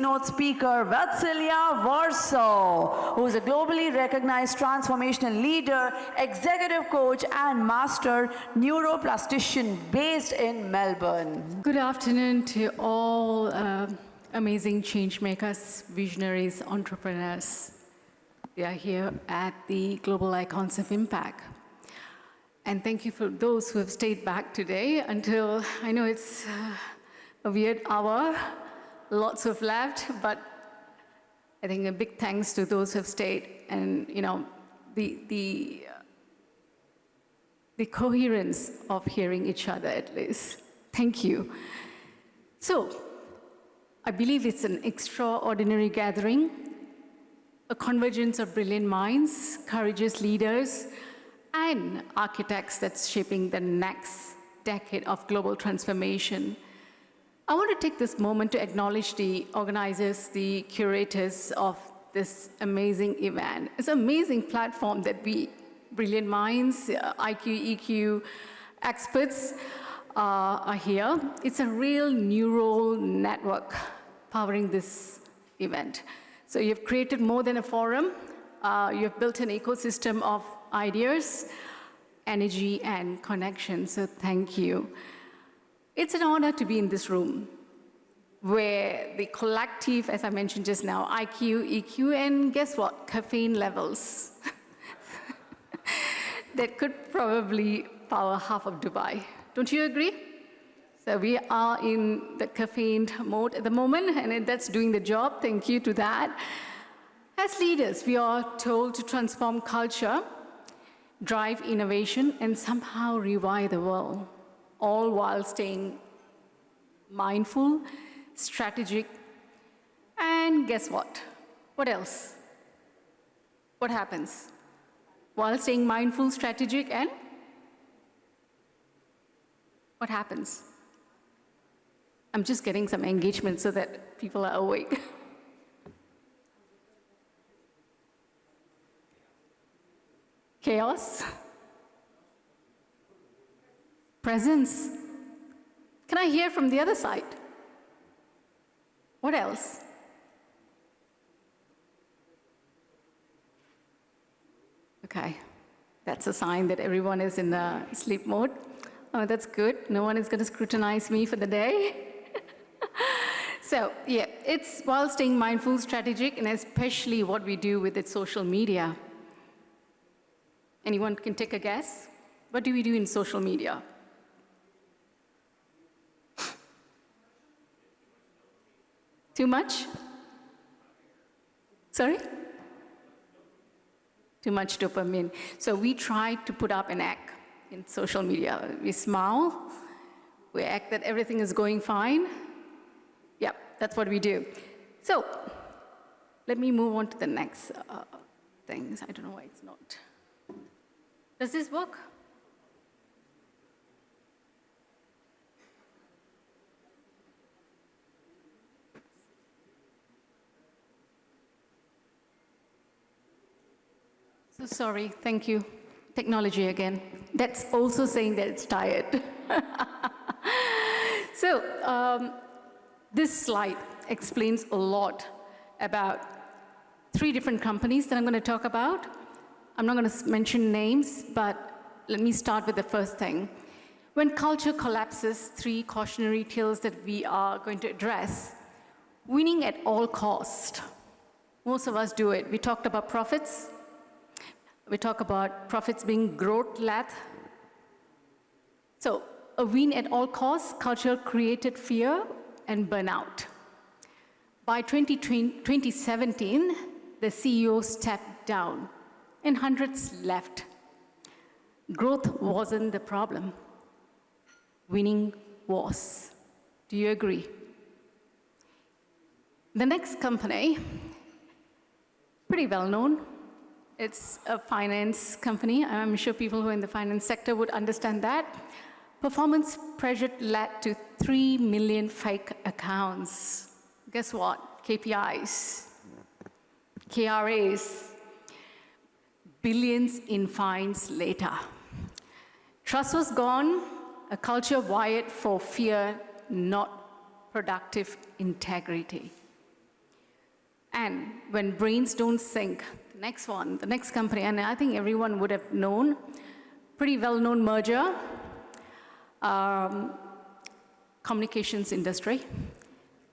keynote speaker, Watceilia Varso, who is a globally recognized transformational leader, executive coach, and master neuroplastician based in Melbourne. Good afternoon to all amazing change makers, visionaries, entrepreneurs. We are here at the Global Icons of Impact. And thank you for those who have stayed back today until, I know it's a weird hour, lots of left, but I think a big thanks to those who have stayed. And the coherence of hearing each other at least. Thank you. So, I believe it's an extraordinary gathering, a convergence of brilliant minds, courageous leaders, and architects that's shaping the next decade of global transformation. I want to take this moment to acknowledge the organizers, the curators of this amazing event. It's an amazing platform that we, brilliant minds, IQ, EQ experts are here. It's a real neural network powering this event. So you've created more than a forum. You've built an ecosystem of ideas, energy, and connection. So thank you. It's an honor to be in this room where the collective, as I mentioned just now, IQ, EQ, and guess what? Caffeine levels that could probably power half of Dubai. Don't you agree? So we are in the caffeine mode at the moment, and that's doing the job. Thank you to that. As leaders, we are told to transform culture, drive innovation, and somehow rewire the world, all while staying mindful, strategic, and guess what? What else? What happens? While staying mindful, strategic, and what happens? I'm just getting some engagement so that people are awake. Chaos. Presence. Can I hear from the other side? What else? Okay, that's a sign that everyone is in the sleep mode. Oh, that's good. No one is going to scrutinize me for the day. So, yeah, it's while staying mindful, strategic, and especially what we do with its social media. Anyone can take a guess? What do we do in social media? Too much? Sorry? Too much dopamine. So we try to put up an act in social media. We smile, we act that everything is going fine. Yep, that's what we do. So let me move on to the next things. I don't know why it's not. Does this work? So sorry, thank you. Technology again. That's also saying that it's tired. So this slide explains a lot about 3 different companies that I'm going to talk about. I'm not going to mention names, but let me start with the first thing. When culture collapses, 3 cautionary tales that we are going to address. Winning at all cost. Most of us do it. We talked about profits. We talk about profits being growth-led. So a win at all costs, culture created fear and burnout. By 2017, the CEO stepped down and hundreds left. Growth wasn't the problem. Winning was. Do you agree? The next company, pretty well known. It's a finance company. I'm sure people who are in the finance sector would understand that. Performance pressure led to 3 million fake accounts. Guess what? KPIs, KRAs, billions in fines later. Trust was gone, a culture wired for fear, not productive integrity. And when brains don't sync, the next company, and I think everyone would have known, pretty well-known merger, communications industry,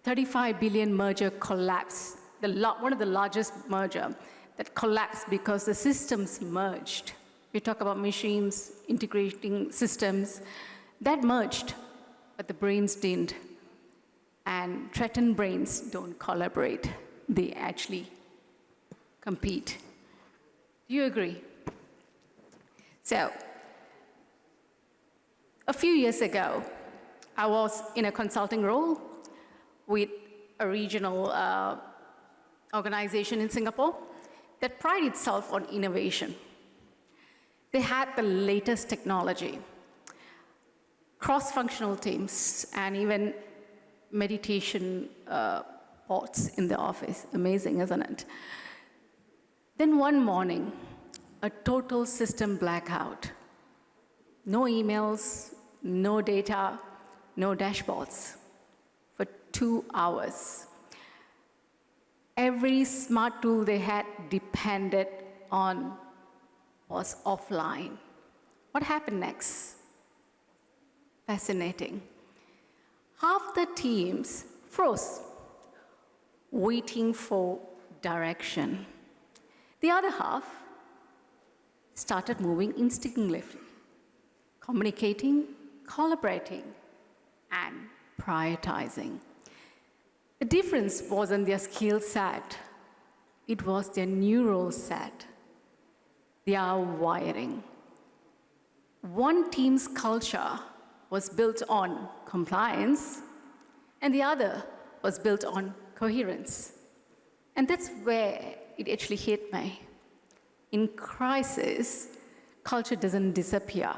35 billion merger collapse, one of the largest merger that collapsed because the systems merged. We talk about machines, integrating systems, that merged, but the brains didn't. And threatened brains don't collaborate, they actually compete. Do you agree? So, a few years ago, I was in a consulting role with a regional organization in Singapore that prided itself on innovation. They had the latest technology, cross-functional teams, and even meditation pods in the office. Amazing, isn't it? Then one morning, a total system blackout. No emails, no data, no dashboards for 2 hours. Every smart tool they had depended on was offline. What happened next? Fascinating. Half the teams froze, waiting for direction. The other half started moving instinctively, communicating, collaborating, and prioritizing. The difference wasn't their skill set, it was their neural set, their wiring. One team's culture was built on compliance, and the other was built on coherence. And that's where it actually hit me. In crisis, culture doesn't disappear.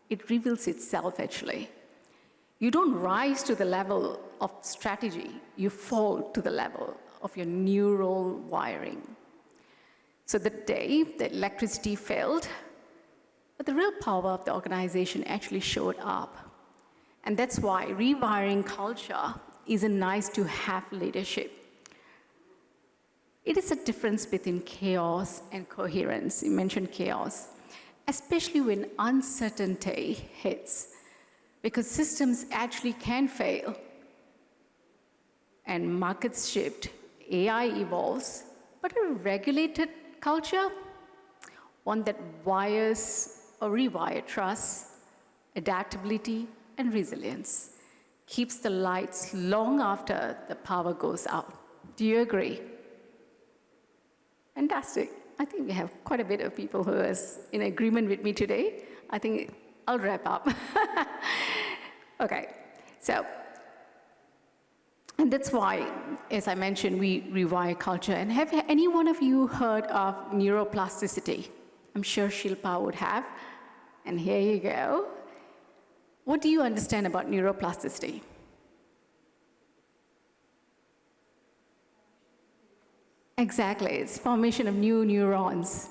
It reveals itself, actually. You don't rise to the level of strategy, you fall to the level of your neural wiring. So the day the electricity failed, but the real power of the organization actually showed up. And that's why rewiring culture isn't nice to have leadership. It is a difference between chaos and coherence. You mentioned chaos, especially when uncertainty hits, because systems actually can fail. And markets shift, AI evolves, but a regulated culture, one that wires or rewire trust, adaptability, and resilience, keeps the lights long after the power goes out. Do you agree? Fantastic. I think we have quite a bit of people who are in agreement with me today. I think I'll wrap up. Okay, so, and that's why, as I mentioned, we rewire culture. And have any one of you heard of neuroplasticity? I'm sure Shilpa would have. And here you go. What do you understand about neuroplasticity? Exactly, it's formation of new neurons.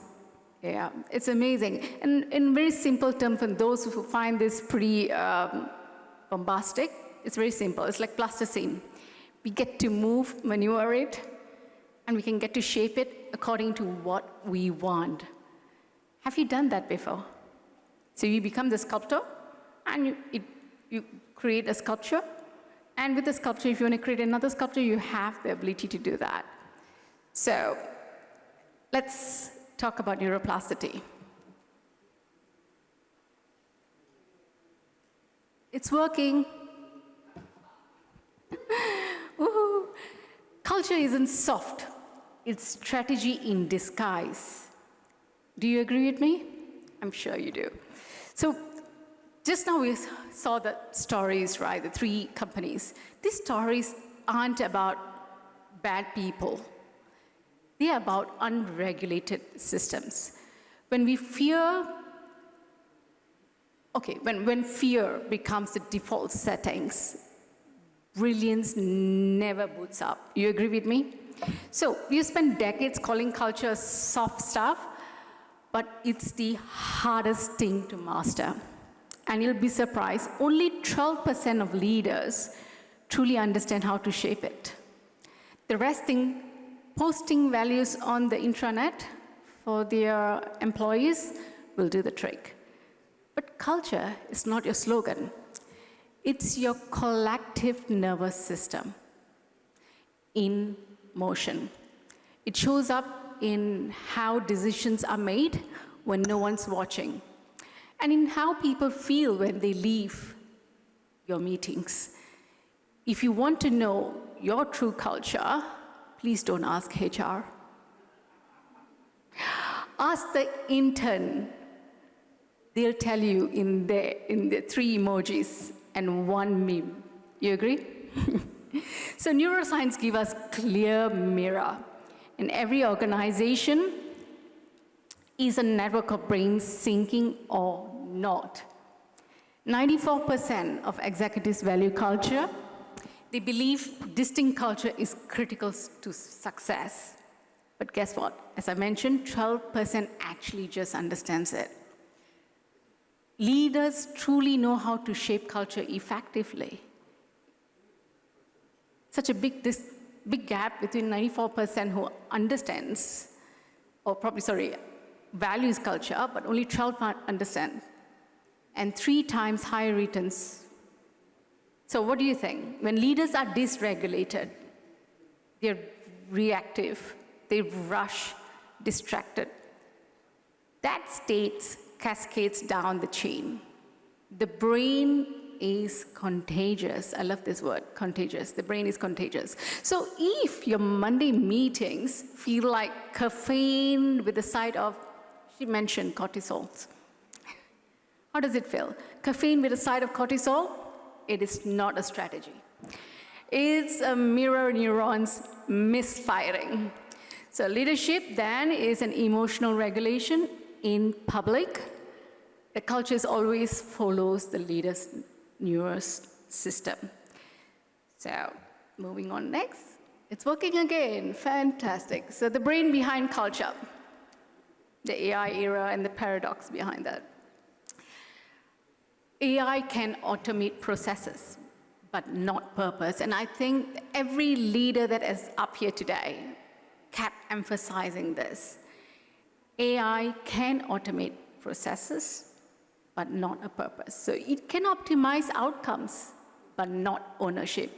Yeah, it's amazing. And in very simple terms, for those who find this pretty bombastic, it's very simple. It's like plasticine. We get to move, maneuver it, and we can get to shape it according to what we want. Have you done that before? So you become the sculptor, and you create a sculpture, and with the sculpture, if you want to create another sculpture, you have the ability to do that. So let's talk about neuroplasticity. It's working. Woohoo. Culture isn't soft. It's strategy in disguise. Do you agree with me? I'm sure you do. So just now we saw the stories, right? The 3 companies. These stories aren't about bad people. They are about unregulated systems. When we fear, when fear becomes the default settings, brilliance never boots up. You agree with me? So you spend decades calling culture soft stuff, but it's the hardest thing to master. And you'll be surprised, only 12% of leaders truly understand how to shape it. The rest think posting values on the intranet for their employees will do the trick. But culture is not your slogan. It's your collective nervous system in motion. It shows up in how decisions are made when no one's watching, and in how people feel when they leave your meetings. If you want to know your true culture, please don't ask HR. Ask the intern. They'll tell you in the 3 emojis and 1 meme. You agree? So neuroscience gives us clear mirror. In every organization is a network of brains syncing or not. 94% of executives value culture. They believe distinct culture is critical to success. But guess what? As I mentioned, 12% actually just understands it. Leaders truly know how to shape culture effectively. Such a big gap between 94% who understands, or probably, values culture, but only 12% understand, and 3 times higher returns. So what do you think? When leaders are dysregulated, they're reactive, they rush, distracted. That state cascades down the chain. The brain is contagious. I love this word, contagious. The brain is contagious. So if your Monday meetings feel like caffeine with a side of, she mentioned cortisol. How does it feel? Caffeine with a side of cortisol? It is not a strategy. It's a mirror neurons misfiring. So leadership then is an emotional regulation in public. The culture always follows the leader's nervous system. So moving on next. It's working again, fantastic. So the brain behind culture, the AI era and the paradox behind that. AI can automate processes, but not purpose. And I think every leader that is up here today kept emphasizing this. AI can automate processes, but not a purpose. So it can optimize outcomes, but not ownership.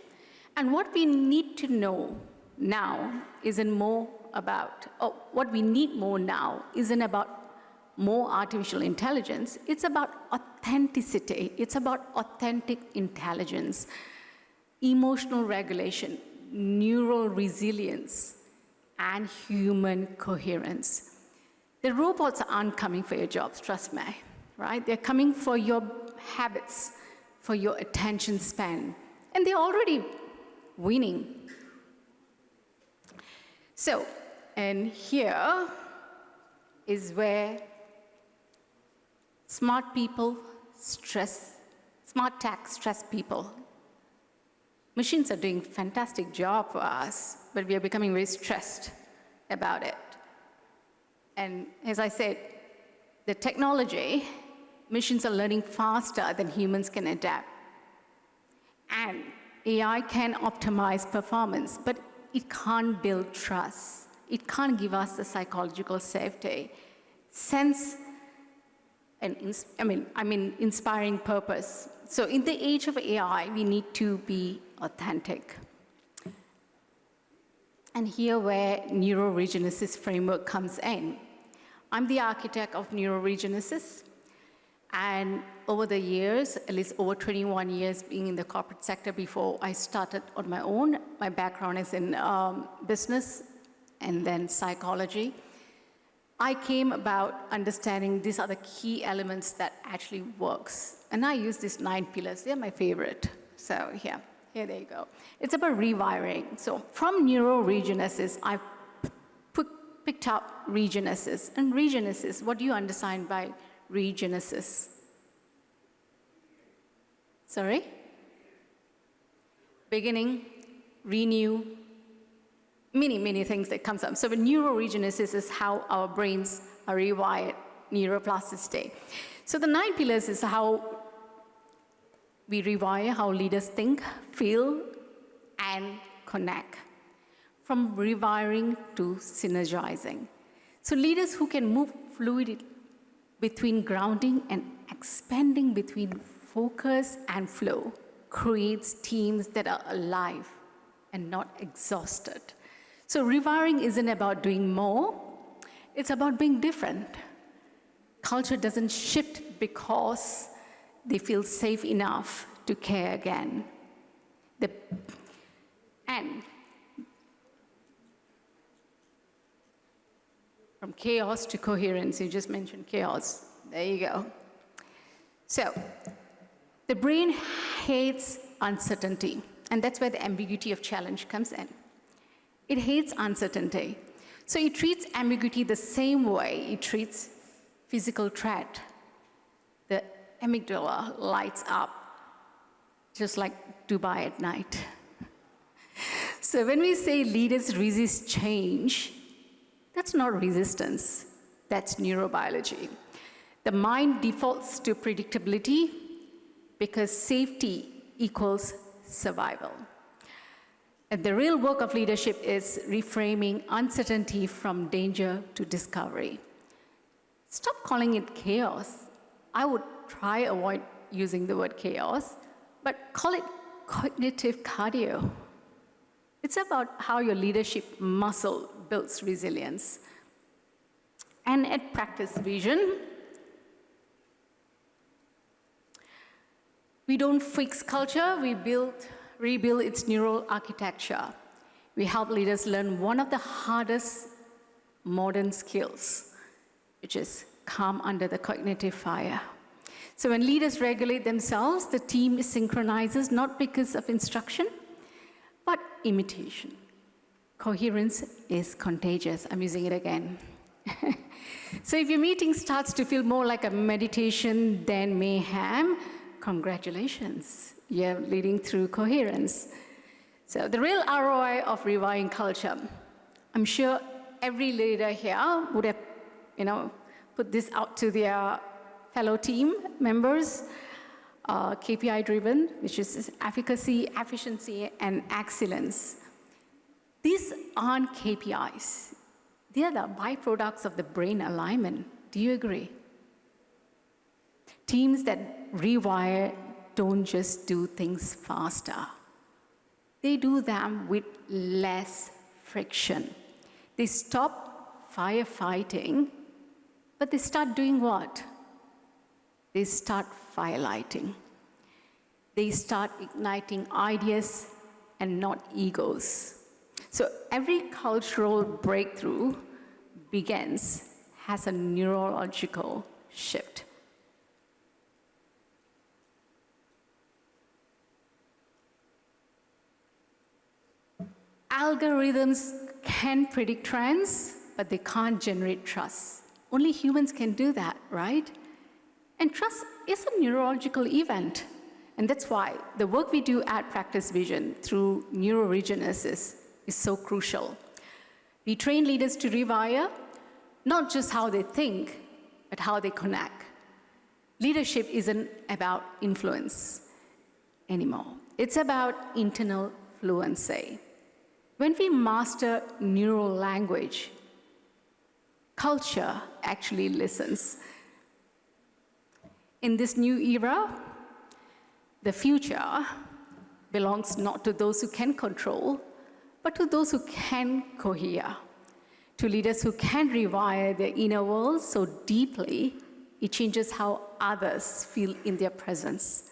And what we need to know now isn't more about, what we need more now isn't about more artificial intelligence. It's about authenticity. It's about authentic intelligence, emotional regulation, neural resilience, and human coherence. The robots aren't coming for your jobs, trust me, right? They're coming for your habits, for your attention span, and they're already winning. So, and here is where smart tech stress people. Machines are doing a fantastic job for us, but we are becoming very stressed about it. And as I said, the technology, machines are learning faster than humans can adapt. And AI can optimize performance, but it can't build trust. It can't give us the psychological safety, sense, and inspiring purpose. So in the age of AI, we need to be authentic. And here where NeuroRegenesis framework comes in. I'm the architect of NeuroRegenesis, and over the years, at least over 21 years being in the corporate sector before I started on my own, my background is in business and then psychology. I came about understanding these are the key elements that actually works. And I use these 9 pillars. They're my favorite. So here there you go. It's about rewiring. So from NeuroRegenesis, I've picked up Regenesis. And Regenesis, what do you understand by Regenesis? Sorry? Beginning, renew, many things that comes up. So the NeuroRegenesis is how our brains are rewired, neuroplasticity. So the 9 pillars is how we rewire how leaders think, feel, and connect. from rewiring to synergizing. So leaders who can move fluidly between grounding and expanding between focus and flow creates teams that are alive and not exhausted. So rewiring isn't about doing more, it's about being different. Culture doesn't shift because they feel safe enough to care again. And from chaos to coherence, you just mentioned chaos. There you go. So, the brain hates uncertainty, and that's where the ambiguity of challenge comes in. It hates uncertainty. So it treats ambiguity the same way it treats physical threat. The amygdala lights up, just like Dubai at night. So when we say leaders resist change, that's not resistance, that's neurobiology. The mind defaults to predictability because safety equals survival. And the real work of leadership is reframing uncertainty from danger to discovery. Stop calling it chaos. I would try avoid using the word chaos, but call it cognitive cardio. It's about how your leadership muscle builds resilience. And at Practice Vision, we don't fix culture, we rebuild its neural architecture. We help leaders learn one of the hardest modern skills, which is calm under the cognitive fire. So when leaders regulate themselves, the team synchronizes not because of instruction, but imitation. Coherence is contagious. I'm using it again. So if your meeting starts to feel more like a meditation than mayhem, congratulations, you're leading through coherence. So the real ROI of rewiring culture, I'm sure every leader here would have, put this out to their fellow team members, KPI driven, which is efficacy, efficiency, and excellence. These aren't KPIs. They are the byproducts of the brain alignment. Do you agree? Teams that rewire don't just do things faster. They do them with less friction. They stop firefighting, but they start doing what? They start firelighting. They start igniting ideas and not egos. So every cultural breakthrough has a neurological shift. Algorithms can predict trends, but they can't generate trust. Only humans can do that, right? And trust is a neurological event. And that's why the work we do at Practice Vision through NeuroRegenesis is so crucial. We train leaders to rewire not just how they think, but how they connect. Leadership isn't about influence anymore. It's about internal fluency. When we master neural language, culture actually listens. In this new era, the future belongs not to those who can control, but to those who can cohere, to leaders who can rewire their inner world so deeply it changes how others feel in their presence.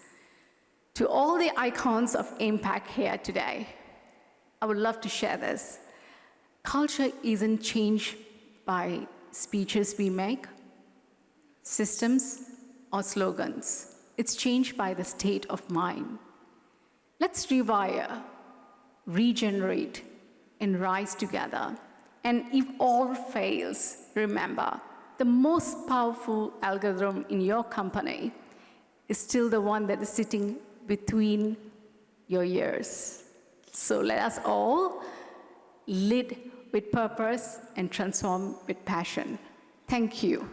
To all the icons of impact here today, I would love to share this. Culture isn't changed by speeches we make, systems, or slogans. It's changed by the state of mind. Let's rewire, regenerate, and rise together. And if all fails, remember, the most powerful algorithm in your company is still the one that is sitting between your ears. So let us all lead with purpose and transform with passion. Thank you.